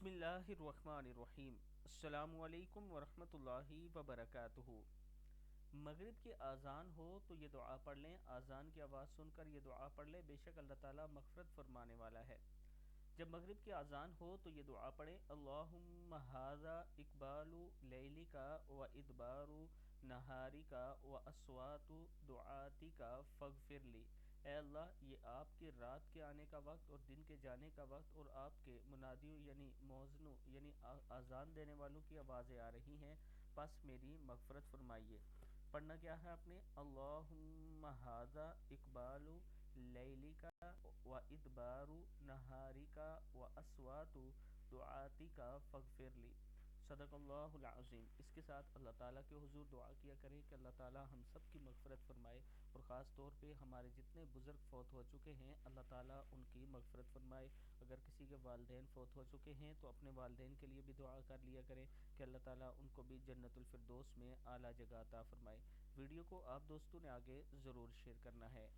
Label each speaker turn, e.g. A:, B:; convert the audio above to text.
A: بسم اللہ الرحمن الرحیم۔ السلام علیکم ورحمۃ اللہ وبرکاتہ۔ مغرب کی اذان ہو تو یہ دعا پڑھ لیں، اذان کی آواز سن کر یہ دعا پڑھ لیں، بے شک اللہ تعالیٰ مغفرت فرمانے والا ہے۔ جب مغرب کی اذان ہو تو یہ دعا پڑھیں، اللہم ھذا اقبال لیلک و ادبار نہارک و اصوات دعاتک فاغفر لی۔ اے اللہ، یہ آپ کے رات کے آنے کا وقت اور دن کے جانے کا وقت اور آپ کے منادیوں یعنی مؤذنوں یعنی اذان دینے والوں کی آوازیں آ رہی ہیں، پس میری مغفرت فرمائیے۔ پڑھنا کیا ہے آپ نے؟ اللہم ھذا اقبال لیلک و ادبار نہارک و اصوات دعاتک فاغفر لی۔ صدق اللہ العظیم۔ اس کے ساتھ اللہ تعالیٰ کے حضور دعا کیا کریں کہ اللہ تعالیٰ ہم سب کی مغفرت فرمائے، اور خاص طور پہ ہمارے جتنے بزرگ فوت ہو چکے ہیں اللہ تعالیٰ ان کی مغفرت فرمائے۔ اگر کسی کے والدین فوت ہو چکے ہیں تو اپنے والدین کے لیے بھی دعا کر لیا کریں کہ اللہ تعالیٰ ان کو بھی جنت الفردوس میں اعلیٰ جگہ عطا فرمائے۔ ویڈیو کو آپ دوستوں نے آگے ضرور شیئر کرنا ہے۔